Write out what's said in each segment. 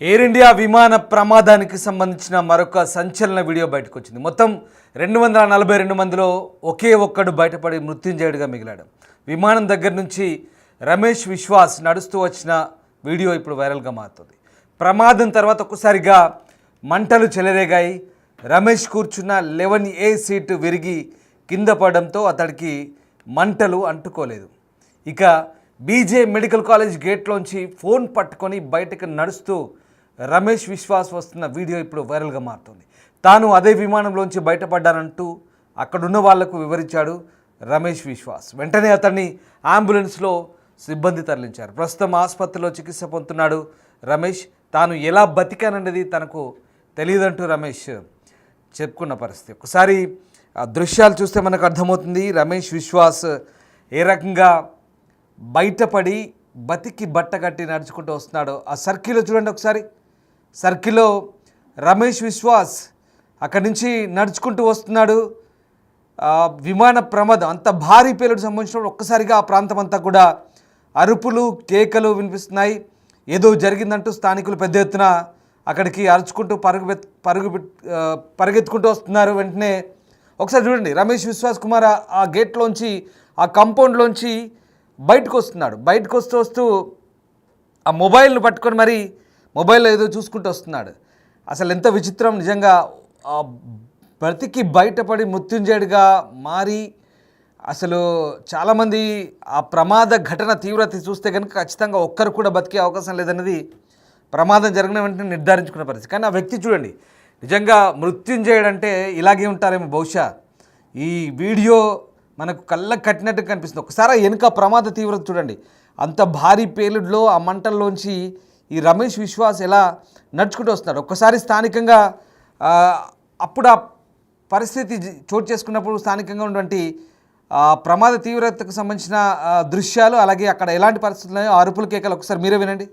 Air India విమాన ప్రమాదానికి సంబంధించిన మరొక సంచలన వీడియో బయటకు వచ్చింది. మొత్తం 242 మందిలో ఒకే ఒక్కడు బయటపడి మృత్యుంజయుడిగా మిగిలాడు. విమానం దగ్గర నుంచి రమేష్ విశ్వాస్ నడుస్తూ వచ్చిన వీడియో ఇప్పుడు వైరల్గా మారుతుంది. ప్రమాదం తర్వాత ఒక్కసారిగా మంటలు చెలరేగాయి. రమేష్ కూర్చున్న 11A సీటు విరిగి కింద పడడంతో అతడికి మంటలు అంటుకోలేదు. ఇక బీజే మెడికల్ కాలేజ్ గేట్లోంచి ఫోన్ పట్టుకొని బయటకు నడుస్తూ రమేష్ విశ్వాస్ వస్తున్న వీడియో ఇప్పుడు వైరల్గా మారుతుంది. తాను అదే విమానంలోంచి బయటపడ్డానంటూ అక్కడున్న వాళ్లకు వివరించాడు రమేష్ విశ్వాస్. వెంటనే అతన్ని అంబులెన్స్లో సిబ్బంది తరలించారు. ప్రస్తుతం ఆసుపత్రిలో చికిత్స పొందుతున్నాడు రమేష్. తాను ఎలా బతికాననేది తనకు తెలియదంటూ రమేష్ చెప్పుకున్న పరిస్థితి. ఒకసారి ఆ దృశ్యాలు చూస్తే మనకు అర్థమవుతుంది రమేష్ విశ్వాస్ ఏ రకంగా బయటపడి బతికి బట్ట కట్టి నడుచుకుంటూ వస్తున్నాడు. ఆ సర్కిల్లో చూడండి ఒకసారి. సర్కిల్లో రమేష్ విశ్వాస్ అక్కడి నుంచి నడుచుకుంటూ వస్తున్నాడు. విమాన ప్రమాదం అంత భారీ పేలుడు సంబంధించిన ఒక్కసారిగా ఆ ప్రాంతం అంతా కూడా అరుపులు కేకలు వినిపిస్తున్నాయి. ఏదో జరిగిందంటూ స్థానికులు పెద్ద ఎత్తున అక్కడికి అరుచుకుంటూ పరిగెత్తుకుంటూ వస్తున్నారు. వెంటనే ఒకసారి చూడండి, రమేష్ విశ్వాస్ కుమార్ ఆ గేట్లోంచి ఆ కాంపౌండ్లోంచి బయటకు వస్తున్నాడు. బయటకు వస్తూ ఆ మొబైల్ను పట్టుకొని మరి మొబైల్లో ఏదో చూసుకుంటూ వస్తున్నాడు. అసలు ఎంత విచిత్రం నిజంగా. బ్రతికి బయటపడి మృత్యుంజయుడిగా మారి అసలు చాలామంది ఆ ప్రమాద ఘటన తీవ్రత చూస్తే కనుక ఖచ్చితంగా ఒక్కరు కూడా బతికే అవకాశం లేదన్నది ప్రమాదం జరిగిన వెంటనే నిర్ధారించుకున్న పరిస్థితి. కానీ ఆ వ్యక్తి చూడండి, నిజంగా మృత్యుంజయుడు అంటే ఇలాగే ఉంటారేమో బహుశా. ఈ వీడియో మనకు కళ్ళకు కట్టినట్టు కనిపిస్తుంది. ఒకసారి వెనుక ప్రమాద తీవ్రత చూడండి. అంత భారీ పేలుడులో ఆ మంటల్లోంచి ఈ రమేష్ విశ్వాస్ ఎలా నడుచుకుంటూ వస్తున్నాడు. ఒక్కసారి స్థానికంగా అప్పుడు ఆ పరిస్థితి చోటు చేసుకున్నప్పుడు స్థానికంగా ఉన్నటువంటి ప్రమాద తీవ్రతకు సంబంధించిన దృశ్యాలు, అలాగే అక్కడ ఎలాంటి పరిస్థితులు ఉన్నాయో అరుపుల కేకలు ఒకసారి మీరే వినండి.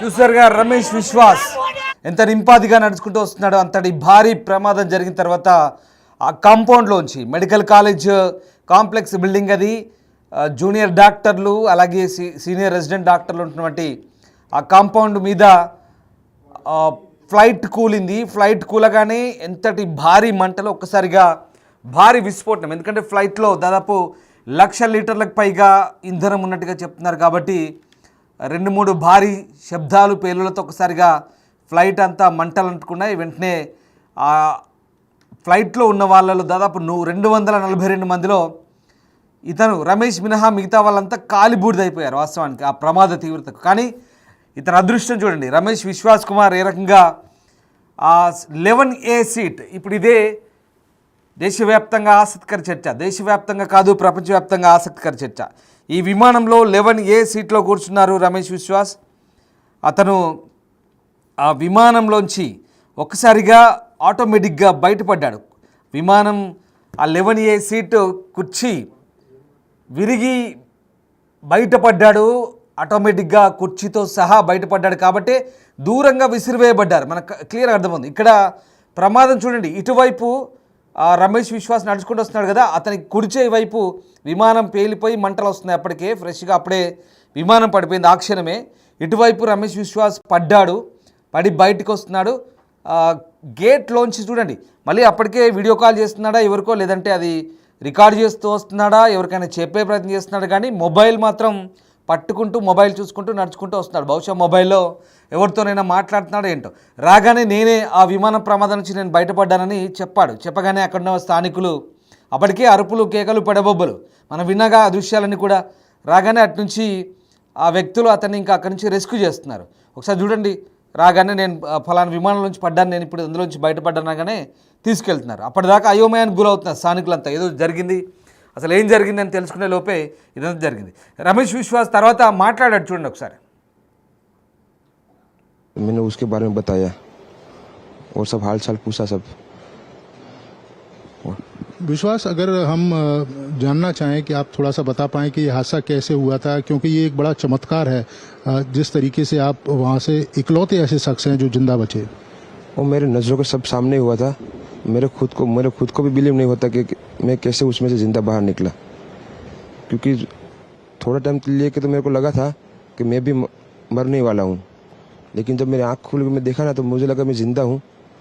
చూసారుగా రమేష్ విశ్వాస్ ఎంత నింపాదిగా నడుచుకుంటూ వస్తున్నాడో. అంతటి భారీ ప్రమాదం జరిగిన తర్వాత ఆ కాంపౌండ్లోంచి మెడికల్ కాలేజ్ కాంప్లెక్స్ బిల్డింగ్ అది, జూనియర్ డాక్టర్లు అలాగే సీనియర్ రెసిడెంట్ డాక్టర్లు ఉంటున్నటువంటి ఆ కాంపౌండ్ మీద ఫ్లైట్ కూలింది. ఫ్లైట్ కూలగానే ఎంతటి భారీ మంటలు, ఒక్కసారిగా భారీ విస్ఫోటనం. ఎందుకంటే ఫ్లైట్లో దాదాపు 1,00,000 లీటర్లకు పైగా ఇంధనం ఉన్నట్టుగా చెప్తున్నారు. కాబట్టి 2-3 భారీ శబ్దాలు పేలులతో ఒకసారిగా ఫ్లైట్ అంతా మంటలు అంటుకున్నాయి. వెంటనే ఆ ఫ్లైట్లో ఉన్న వాళ్ళలో దాదాపు 242 మందిలో ఇతను రమేష్ మినహా మిగతా వాళ్ళంతా కాలిబూడిదైపోయారు వాస్తవానికి ఆ ప్రమాద తీవ్రతకు. కానీ ఇతని అదృష్టం చూడండి, రమేష్ విశ్వాస్ కుమార్ ఏ రకంగా ఆ 11A సీట్ ఇప్పుడు ఇదే దేశవ్యాప్తంగా ఆసక్తికర చర్చ. దేశవ్యాప్తంగా కాదు, ప్రపంచవ్యాప్తంగా ఆసక్తికర చర్చ. ఈ విమానంలో 11A సీట్లో కూర్చున్నారు రమేష్ విశ్వాస్. అతను ఆ విమానంలోంచి ఒక్కసారిగా ఆటోమేటిక్గా బయటపడ్డాడు. విమానం ఆ 11A సీటు కుర్చీ విరిగి బయటపడ్డాడు. ఆటోమేటిక్గా కుర్చీతో సహా బయటపడ్డాడు కాబట్టి దూరంగా విసిరివేయబడ్డారు. మనకు క్లియర్గా అర్థమవుతుంది. ఇక్కడ ప్రమాదం చూడండి, ఇటువైపు రమేష్ విశ్వాస్ నడుచుకుంటూ వస్తున్నాడు కదా, అతనికి కుడిచే వైపు విమానం పేలిపోయి మంటలు వస్తున్నాయి. అప్పటికే ఫ్రెష్గా అప్పుడే విమానం పడిపోయింది ఆ క్షణమే. ఇటువైపు రమేష్ విశ్వాస్ పడ్డాడు, పడి బయటకు వస్తున్నాడు. గేట్లోంచి చూడండి, మళ్ళీ అప్పటికే వీడియో కాల్ చేస్తున్నాడా ఎవరికో, లేదంటే అది రికార్డ్ చేస్తూ వస్తున్నాడా, ఎవరికైనా చెప్పే ప్రయత్నం చేస్తున్నాడు, కానీ మొబైల్ మాత్రం పట్టుకుంటూ మొబైల్ చూసుకుంటూ నడుచుకుంటూ వస్తున్నాడు. బహుశా మొబైల్లో ఎవరితోనైనా మాట్లాడుతున్నాడో ఏంటో. రాగానే నేనే ఆ విమాన ప్రమాదం నుంచి నేను బయటపడ్డానని చెప్పాడు. చెప్పగానే అక్కడున్న స్థానికులు అప్పటికే అరుపులు, కేకలు, పెడబొబ్బలు మనం విన్నగా ఆ దృశ్యాలన్నీ కూడా. రాగానే అటు నుంచి ఆ వ్యక్తులు అతన్ని ఇంకా అక్కడి నుంచి రెస్క్యూ చేస్తున్నారు. ఒకసారి చూడండి, రాగానే నేను ఫలానా విమానం నుంచి పడ్డాను, నేను ఇప్పుడు అందులోంచి బయటపడ్డానగానే తీసుకెళ్తున్నారు. అప్పటిదాకా అయోమయానికి గురవుతున్నారు స్థానికులంతా. ఏదో జరిగింది, అసలు ఏం జరిగిందని తెలుసుకునే లోపే ఇదంతా జరిగింది. రమేష్ విశ్వాస్ తర్వాత మాట్లాడాడు, చూడండి ఒకసారి. मैंने उसके बारे में बताया और सब हाल चाल पूछा सब। विश्वास, अगर हम जानना चाहें कि आप थोड़ा सा बता पाएं कि ये हादसा कैसे हुआ था, क्योंकि ये एक बड़ा चमत्कार है जिस तरीके से आप वहाँ से इकलौते ऐसे शख्स हैं जो जिंदा बचे। वो मेरे नज़रों के सब सामने हुआ था। मेरे खुद को भी बिलीव नहीं होता कि मैं कैसे उसमें से जिंदा बाहर निकला, क्योंकि थोड़ा टाइम लिए कि तो मेरे को लगा था कि मैं भी मरने वाला हूँ, लेकिन जब मेरी आँख खुल के मैं देखा ना तो मुझे लगा मैं ज़िंदा हूँ।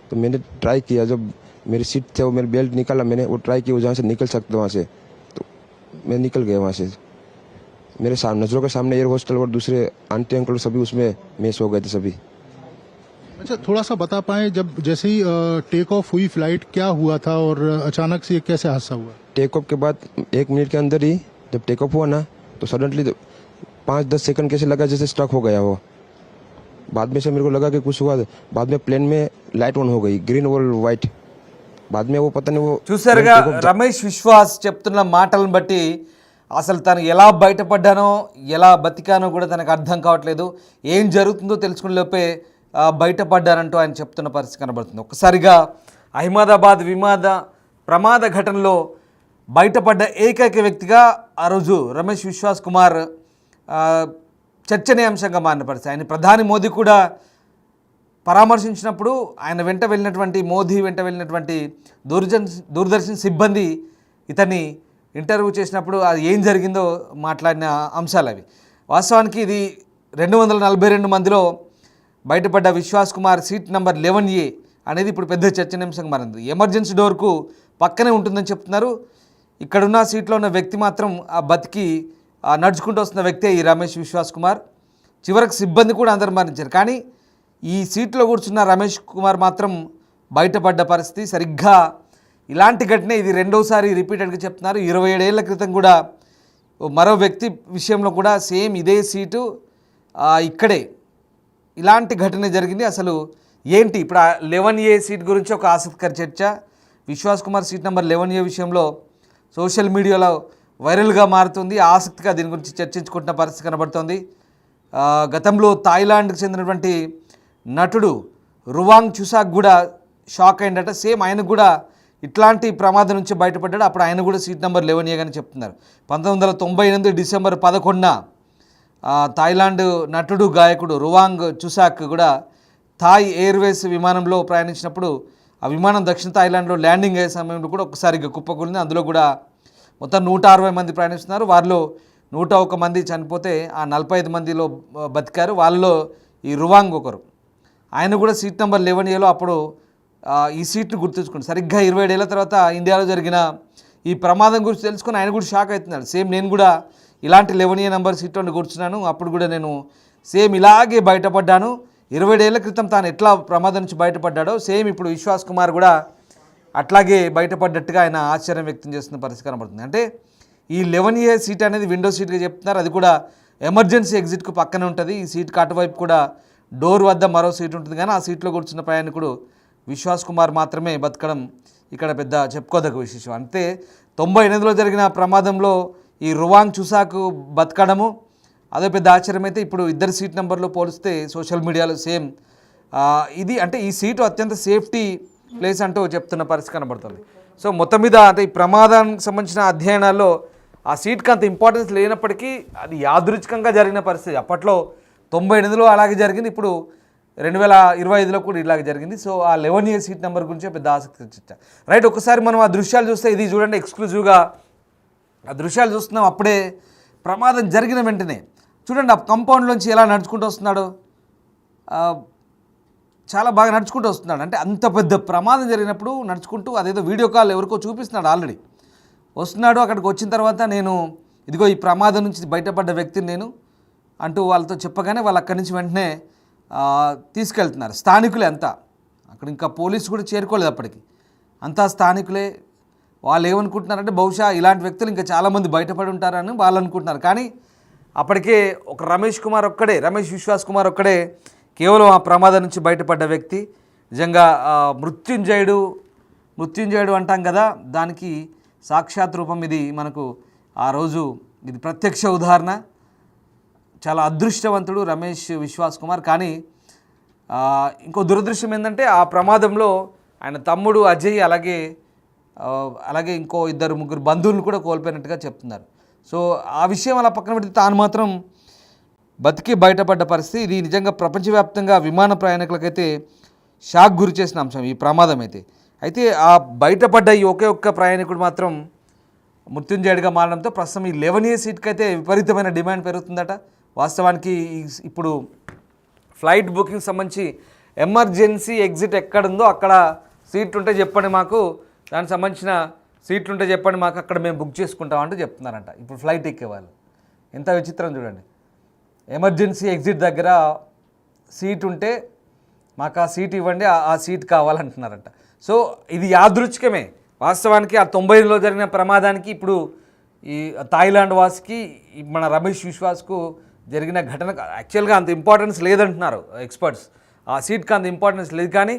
तो मैंने ट्राई किया, जब मेरी सीट थे वो मेरी बेल्ट निकाला, मैंने वो ट्राई किया जहाँ से निकल सकता वहाँ से, तो मैं निकल गया वहाँ से। मेरे नज़रों के सामने एयर होस्टल और दूसरे आंटी अंकल सभी उसमें मेस हो गए थे सभी। अच्छा, थोड़ा सा बता पाएं, जब जैसे ही टेक ऑफ हुई फ्लाइट, क्या हुआ था और अचानक से कैसे हादसा हुआ? टेक ऑफ के बाद 1 मिनट के अंदर ही जब टेक ऑफ हुआ ना तो सडनली 5-10 सेकंड कैसे लगा जैसे स्टक हो गया वो। बाद में से मेरे को लगा कि कुछ हुआ, बाद में प्लेन में लाइट ऑन हो गई, ग्रीन और वाइट। बाद में वो पता नहीं वो చూసారుగా రమేష్ విశ్వాస్ చెప్తున్న మాటలను బట్టి అసలు తను ఎలా బయటపడ్డానో ఎలా బతికానో కూడా తనకు అర్థం కావట్లేదు. ఏం జరుగుతుందో తెలుసుకునే లోపే బయటపడ్డానంటూ ఆయన చెప్తున్న పరిస్థితి కనబడుతుంది. ఒక్కసారిగా అహ్మదాబాద్ ప్రమాద ఘటనలో బయటపడ్డ ఏకైక వ్యక్తిగా ఆ రోజు రమేష్ విశ్వాస్ కుమార్ చర్చనీయాంశంగా మారిన పరిస్థితి. ఆయన ప్రధాని మోదీ కూడా పరామర్శించినప్పుడు ఆయన వెంట వెళ్ళినటువంటి మోదీ వెంట వెళ్ళినటువంటి దూరదర్శన్ సిబ్బంది ఇతన్ని ఇంటర్వ్యూ చేసినప్పుడు అది ఏం జరిగిందో మాట్లాడిన అంశాలు అవి. వాస్తవానికి ఇది 242 మందిలో బయటపడ్డ Vishwas Kumar seat number 11A అనేది ఇప్పుడు పెద్ద చర్చనీయాంశంగా మారింది. ఎమర్జెన్సీ డోర్కు పక్కనే ఉంటుందని చెప్తున్నారు. ఇక్కడున్న సీట్లో ఉన్న వ్యక్తి మాత్రం ఆ బతికి నడుచుకుంటూ వస్తున్న వ్యక్తే ఈ రమేష్ విశ్వాస్ కుమార్. చివరికి సిబ్బంది కూడా అందరు మరణించారు, కానీ ఈ సీట్లో కూర్చున్న రమేష్ కుమార్ మాత్రం బయటపడ్డ పరిస్థితి. సరిగ్గా ఇలాంటి ఘటన ఇది రెండోసారి రిపీటెడ్గా చెప్తున్నారు. 27 ఏళ్ల క్రితం కూడా మరో వ్యక్తి విషయంలో కూడా సేమ్ ఇదే సీటు ఇక్కడే ఇలాంటి ఘటన జరిగింది. అసలు ఏంటి ఇప్పుడు 11A సీట్ గురించి ఒక ఆసక్తికర చర్చ. Vishwas Kumar seat number 11A విషయంలో సోషల్ మీడియాలో వైరల్గా మారుతుంది. ఆసక్తిగా దీని గురించి చర్చించుకుంటున్న పరిస్థితి కనబడుతోంది. గతంలో థాయిలాండ్కి చెందినటువంటి నటుడు రువాంగ్ చుసాక్ కూడా షాక్ అయిందట. సేమ్ ఆయన కూడా ఇట్లాంటి ప్రమాదం నుంచి బయటపడ్డాడు. అప్పుడు ఆయన కూడా సీట్ నెంబర్ 11A అని చెప్తున్నారు. 1998 డిసెంబర్ 11న థాయిలాండ్ నటుడు గాయకుడు రువాంగ్ చుసాక్ కూడా థాయ్ ఎయిర్వేస్ విమానంలో ప్రయాణించినప్పుడు ఆ విమానం దక్షిణ థాయిలాండ్లో ల్యాండింగ్ అయ్యే సమయంలో కూడా ఒక్కసారిగా కుప్పకూలింది. అందులో కూడా మొత్తం 160 మంది ప్రయాణిస్తున్నారు. వారిలో 101 మంది చనిపోతే ఆ 45 మందిలో బతికారు. వాళ్ళలో ఈ రువాంగ్ ఒకరు. ఆయన కూడా సీట్ నెంబర్ 11Aలో అప్పుడు ఈ సీట్ను గుర్తుంచుకోండి. సరిగ్గా 27 ఏళ్ల తర్వాత ఇండియాలో జరిగిన ఈ ప్రమాదం గురించి తెలుసుకొని ఆయన కూడా షాక్ అవుతున్నాడు. సేమ్ నేను కూడా ఇలాంటి 11A నెంబర్ సీట్లో కూర్చున్నాను, అప్పుడు కూడా నేను సేమ్ ఇలాగే బయటపడ్డాను. 27 ఏళ్ల క్రితం తాను ఎట్లా ప్రమాదం నుంచి బయటపడ్డాడో సేమ్ ఇప్పుడు విశ్వాస్ కుమార్ కూడా అట్లాగే బయటపడ్డట్టుగా ఆయన ఆశ్చర్యం వ్యక్తం చేస్తున్న పరిస్థితి కనబడుతుంది. అంటే ఈ 11A సీట్ అనేది విండో సీట్గా చెప్తున్నారు. అది కూడా ఎమర్జెన్సీ ఎగ్జిట్కు పక్కనే ఉంటుంది. ఈ సీట్కి అటువైపు కూడా డోర్ వద్ద మరో సీట్ ఉంటుంది, కానీ ఆ సీట్లో కూర్చున్న ప్రయాణికుడు విశ్వాస్ కుమార్ మాత్రమే బతకడం ఇక్కడ పెద్ద చెప్పుకోదగ్గ విశేషం. అంటే 98లో జరిగిన ప్రమాదంలో ఈ రువాంగ్ చుసాకు బతకడము అదే పెద్ద ఆశ్చర్యం. అయితే ఇప్పుడు ఇద్దరు సీట్ నెంబర్లో పోలిస్తే సోషల్ మీడియాలో సేమ్ ఇది అంటే ఈ సీటు అత్యంత సేఫ్టీ ప్లేస్ అంటూ చెప్తున్న పరిస్థితి కనబడుతుంది. సో మొత్తం మీద అంటే ఈ ప్రమాదానికి సంబంధించిన అధ్యయనాల్లో ఆ సీట్కి అంత ఇంపార్టెన్స్ లేనప్పటికీ అది యాదృచ్ఛికంగా జరిగిన పరిస్థితి. అప్పట్లో 98లో అలాగే జరిగింది, ఇప్పుడు 2025లో కూడా ఇలాగే జరిగింది. సో ఆ 11A సీట్ నెంబర్ గురించే పెద్ద ఆసక్తి వచ్చారు. రైట్, ఒకసారి మనం ఆ దృశ్యాలు చూస్తే, ఇది చూడండి ఎక్స్క్లూజివ్గా ఆ దృశ్యాలు చూస్తున్నాం. అప్పుడే ప్రమాదం జరిగిన వెంటనే చూడండి ఆ కాంపౌండ్లోంచి ఎలా నడుచుకుంటూ వస్తున్నాడు, చాలా బాగా నడుచుకుంటూ వస్తున్నాడు. అంటే అంత పెద్ద ప్రమాదం జరిగినప్పుడు నడుచుకుంటూ, అదేదో వీడియో కాల్ ఎవరికో చూపిస్తున్నాడు, ఆల్రెడీ వస్తున్నాడు. అక్కడికి వచ్చిన తర్వాత నేను ఇదిగో ఈ ప్రమాదం నుంచి బయటపడ్డ వ్యక్తిని నేను అంటూ వాళ్ళతో చెప్పగానే వాళ్ళు అక్కడి నుంచి వెంటనే తీసుకెళ్తున్నారు. స్థానికులే అంతా, అక్కడ ఇంకా పోలీసు కూడా చేరుకోలేదు అప్పటికి, అంతా స్థానికులే. వాళ్ళు ఏమనుకుంటున్నారంటే బహుశా ఇలాంటి వ్యక్తులు ఇంకా చాలామంది బయటపడి ఉంటారని వాళ్ళు అనుకుంటున్నారు. కానీ అప్పటికే ఒక రమేష్ విశ్వాస్ కుమార్ ఒక్కడే కేవలం ఆ ప్రమాదం నుంచి బయటపడ్డ వ్యక్తి. నిజంగా మృత్యుంజయుడు అంటాం కదా, దానికి సాక్షాత్ రూపం ఇది. మనకు ఆ రోజు ఇది ప్రత్యక్ష ఉదాహరణ. చాలా అదృష్టవంతుడు రమేష్ విశ్వాస్ కుమార్. కానీ ఇంకో దురదృష్టం ఏంటంటే ఆ ప్రమాదంలో ఆయన తమ్ముడు అజయ్ అలాగే ఇంకో 2-3 బంధువులను కూడా కోల్పోయినట్టుగా చెప్తున్నారు. సో ఆ విషయం అలా పక్కన పెడితే తాను మాత్రం బతికి బయటపడ్డ పరిస్థితి. ఇది నిజంగా ప్రపంచవ్యాప్తంగా విమాన ప్రయాణికులకైతే షాక్ గురి చేసిన అంశం ఈ ప్రమాదం అయితే ఆ బయటపడ్డ ఈ ఒకే ఒక్క ప్రయాణికుడు మాత్రం మృత్యుంజయుడిగా మారడంతో ప్రస్తుతం ఈ 11A సీట్కి అయితే విపరీతమైన డిమాండ్ పెరుగుతుందట. వాస్తవానికి ఇప్పుడు ఫ్లైట్ బుకింగ్ సంబంధించి ఎమర్జెన్సీ ఎగ్జిట్ ఎక్కడుందో అక్కడ సీట్లు ఉంటే చెప్పండి మాకు, దానికి సంబంధించిన సీట్లు ఉంటే చెప్పండి మాకు, అక్కడ మేము బుక్ చేసుకుంటాం అంటూ చెప్తున్నారంట ఇప్పుడు ఫ్లైట్ ఎక్కేవాళ్ళు. ఎంత విచిత్రం చూడండి, ఎమర్జెన్సీ ఎగ్జిట్ దగ్గర సీట్ ఉంటే మాకు ఆ సీట్ ఇవ్వండి, ఆ సీట్ కావాలంటున్నారంట. సో ఇది యాదృచ్ఛికమే. వాస్తవానికి ఆ 90లో జరిగిన ప్రమాదానికి ఇప్పుడు ఈ థాయిలాండ్ వాసికి మన రమేష్ విశ్వాస్కు జరిగిన ఘటన యాక్చువల్గా అంత ఇంపార్టెన్స్ లేదంటున్నారు ఎక్స్పర్ట్స్. ఆ సీట్కి అంత ఇంపార్టెన్స్ లేదు. కానీ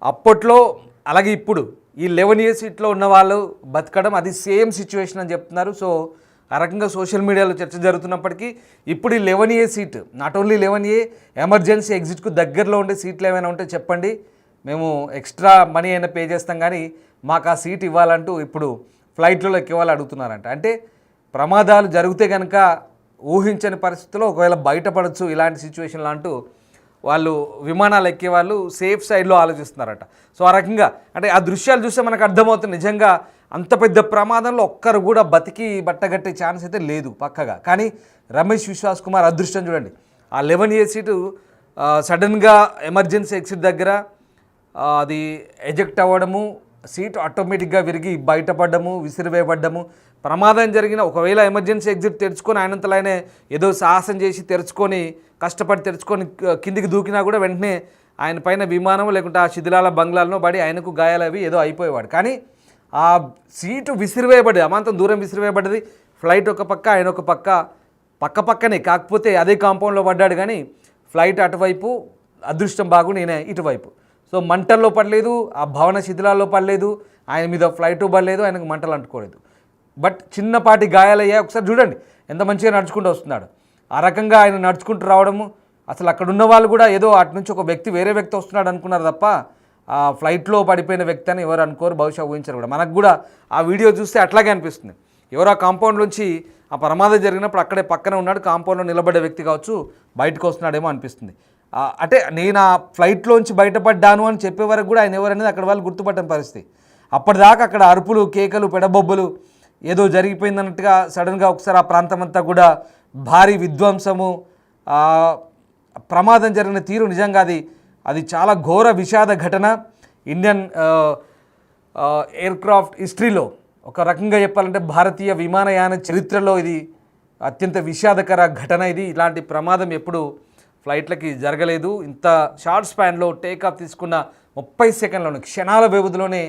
అప్పట్లో అలాగే ఇప్పుడు ఈ 11A సీట్లో ఉన్న వాళ్ళు బతకడం అది సేమ్ సిచ్యువేషన్ అని చెప్తున్నారు. సో ఆ రకంగా సోషల్ మీడియాలో చర్చ జరుగుతున్నప్పటికీ ఇప్పుడు ఈ 11A seat, not only 11A, emergency ఎగ్జిట్కు దగ్గరలో ఉండే సీట్లు ఏమైనా ఉంటే చెప్పండి, మేము ఎక్స్ట్రా మనీ అయినా పే చేస్తాం, కానీ మాకు ఆ సీట్ ఇవ్వాలంటూ ఇప్పుడు ఫ్లైట్లలో ఎక్కేవాళ్ళు అడుగుతున్నారంట. అంటే ప్రమాదాలు జరిగితే కనుక ఊహించని పరిస్థితుల్లో ఒకవేళ బయటపడవచ్చు ఇలాంటి సిచ్యువేషన్లో అంటూ వాళ్ళు విమానాలు ఎక్కేవాళ్ళు సేఫ్ సైడ్లో ఆలోచిస్తున్నారట. సో ఆ రకంగా అంటే ఆ దృశ్యాలు చూస్తే మనకు అర్థమవుతుంది నిజంగా అంత పెద్ద ప్రమాదంలో ఒక్కరు కూడా బతికి బట్టగట్టే ఛాన్స్ అయితే లేదు పక్కగా. కానీ రమేష్ విశ్వాస్ కుమార్ అదృష్టం చూడండి, ఆ 11A సీటు సడన్గా ఎమర్జెన్సీ ఎగ్జిట్ దగ్గర అది ఎజెక్ట్ అవ్వడము, సీట్ ఆటోమేటిక్గా విరిగి బయటపడ్డము, విసిరివేయబడ్డము. ప్రమాదం జరిగిన ఒకవేళ ఎమర్జెన్సీ ఎగ్జిట్ తెరుచుకొని ఆయనంతలో ఆయనే ఏదో సాహసం చేసి కష్టపడి తెరుచుకొని కిందికి దూకినా కూడా వెంటనే ఆయన పైన విమానం లేకుంటే ఆ శిథిలాల బంగ్లాలను పడి ఆయనకు గాయాలవి ఏదో అయిపోయేవాడు. కానీ ఆ సీటు విసిరివేయబడ్డది, అమాంతం దూరం విసిరివేయబడ్డది. ఫ్లైట్ ఒక పక్క, ఆయన ఒక పక్కనే, కాకపోతే అదే కాంపౌండ్లో పడ్డాడు. కానీ ఫ్లైట్ అటువైపు, అదృష్టం బాగుండి ఈయన ఇటువైపు. సో మంటల్లో పడలేదు, ఆ భవన శిథిలాల్లో పడలేదు, ఆయన మీద ఫ్లైట్ పడలేదు, ఆయనకు మంటలు అంటుకోలేదు. బట్ చిన్నపాటి గాయాలయ్యాయి. ఒకసారి చూడండి ఎంత మంచిగా నడుచుకుంటూ వస్తున్నాడు. ఆ రకంగా ఆయన నడుచుకుంటూ రావడము, అసలు అక్కడ ఉన్న వాళ్ళు కూడా ఏదో అటు నుంచి ఒక వేరే వ్యక్తి వస్తున్నాడు అనుకున్నారు తప్ప ఆ ఫ్లైట్లో పడిపోయిన వ్యక్తి అని ఎవరు అనుకోరు, బహుశా ఊహించరు కూడా. మనకు కూడా ఆ వీడియో చూస్తే అట్లాగే అనిపిస్తుంది. ఎవరో ఆ కాంపౌండ్లోంచి ఆ ప్రమాదం జరిగినప్పుడు అక్కడే పక్కన ఉన్నాడు, కాంపౌండ్లో నిలబడ్డ వ్యక్తి కావచ్చు, బయటకు వస్తున్నాడేమో అనిపిస్తుంది. అంటే నేను ఆ ఫ్లైట్లోంచి బయటపడ్డాను అని చెప్పే వరకు కూడా ఆయన ఎవరనేది అక్కడ వాళ్ళు గుర్తుపట్టని పరిస్థితి. అప్పటిదాకా అక్కడ అరుపులు, కేకలు, పెడబొబ్బలు, ఏదో జరిగిపోయిందన్నట్టుగా సడన్గా ఒకసారి ఆ ప్రాంతం అంతా కూడా భారీ విధ్వంసము, ప్రమాదం జరిగిన తీరు నిజంగా అది చాలా ఘోర విషాద ఘటన. ఇండియన్ ఎయిర్క్రాఫ్ట్ హిస్టరీలో ఒక రకంగా చెప్పాలంటే భారతీయ విమానయాన చరిత్రలో ఇది అత్యంత విషాదకర ఘటన. ఇలాంటి ప్రమాదం ఎప్పుడు ఫ్లైట్లకి జరగలేదు. ఇంత షార్ట్ స్పాన్లో టేకాఫ్ తీసుకున్న 30 సెకండ్లోనే, క్షణాల వ్యవధిలోనే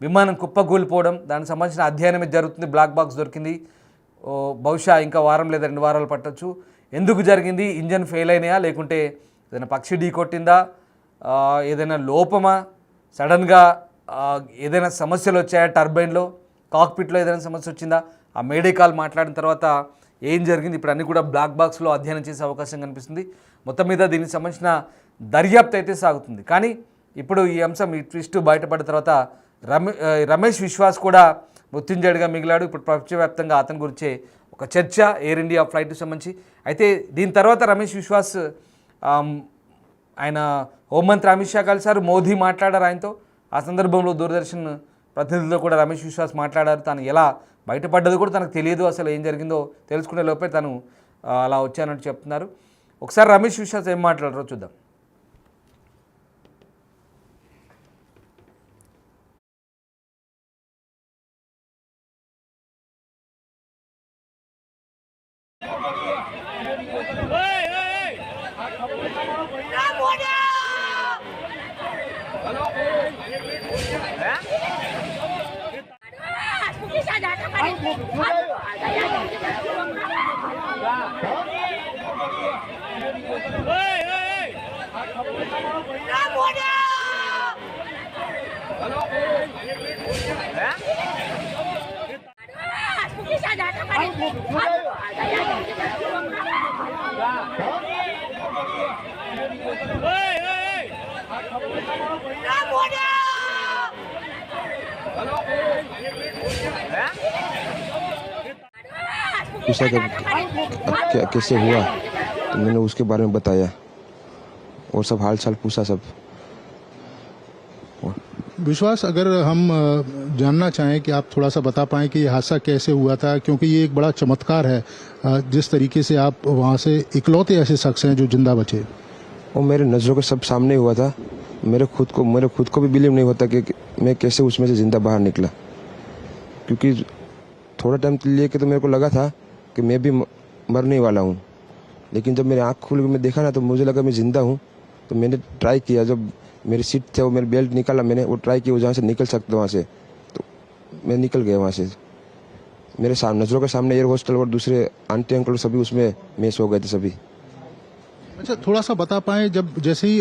విమానం కుప్పకూలిపోవడం, దానికి సంబంధించిన అధ్యయనమే జరుగుతుంది. బ్లాక్ బాక్స్ దొరికింది. బహుశా ఇంకా వారం లేదా 2 వారాలు పట్టొచ్చు. ఎందుకు జరిగింది, ఇంజన్ ఫెయిల్ అయినాయా, లేకుంటే ఏదైనా పక్షి ఢీ కొట్టిందా, ఏదైనా లోపమా, సడన్గా ఏదైనా సమస్యలు వచ్చాయా, టర్బైన్లో, కాక్పిట్లో ఏదైనా సమస్య వచ్చిందా, ఆ మేడే కాల్ మాట్లాడిన తర్వాత ఏం జరిగింది, ఇప్పుడు అన్నీ కూడా బ్లాక్ బాక్స్లో అధ్యయనం చేసే అవకాశం కనిపిస్తుంది. మొత్తం మీద దీనికి సంబంధించిన దర్యాప్తు అయితే సాగుతుంది. కానీ ఇప్పుడు ఈ అంశం, ఈ ట్విస్ట్ బయటపడిన తర్వాత రమేష్ విశ్వాస్ కూడా మృత్యుంజయుడిగా మిగిలాడు. ఇప్పుడు ప్రపంచవ్యాప్తంగా అతని గురించే ఒక చర్చ ఎయిర్ ఇండియా ఫ్లైట్కి సంబంధించి. అయితే దీని తర్వాత రమేష్ విశ్వాస్ ఆయన హోంమంత్రి అమిత్ షా కలిశారు, మోదీ మాట్లాడారు ఆయనతో. ఆ సందర్భంలో దూరదర్శన్ ప్రతినిధులతో కూడా రమేష్ విశ్వాస్ మాట్లాడారు. తను ఎలా బయటపడ్డది కూడా తనకు తెలియదు, అసలు ఏం జరిగిందో తెలుసుకునే లోపే తను అలా వచ్చానట్టు చెప్తున్నారు. ఒకసారి రమేష్ విశ్వాస్ ఏం మాట్లాడారో చూద్దాం. पूछा कि कैसे हुआ, तो मैंने उसके बारे में बताया और सब हाल चाल पूछा सब। विश्वास, अगर हम जानना चाहें कि आप थोड़ा सा बता पाएं कि ये हादसा कैसे हुआ था, क्योंकि ये एक बड़ा चमत्कार है जिस तरीके से आप वहाँ से इकलौते ऐसे शख्स हैं जो जिंदा बचे। वो मेरे नज़रों के सब सामने हुआ था। मेरे खुद को भी बिलीव नहीं होता कि मैं कैसे उसमें से जिंदा बाहर निकला, क्योंकि थोड़ा टाइम लेके तो मेरे को लगा था कि मैं भी मरने वाला हूँ, लेकिन जब मेरी आँख खुल के मैं देखा ना तो मुझे लगा मैं जिंदा हूँ। तो मैंने ट्राई किया, जब मेरी सीट थे वो मेरी बेल्ट निकाला, मैंने वो ट्राई किया जहाँ से निकल सकता वहाँ से, तो मैं निकल गया वहाँ से। मेरे नज़रों के सामने एयर हॉस्टल और दूसरे आंटी अंकल सभी उसमें मैच हो गए थे सभी। अच्छा, थोड़ा सा बता पाएं, जब जैसे ही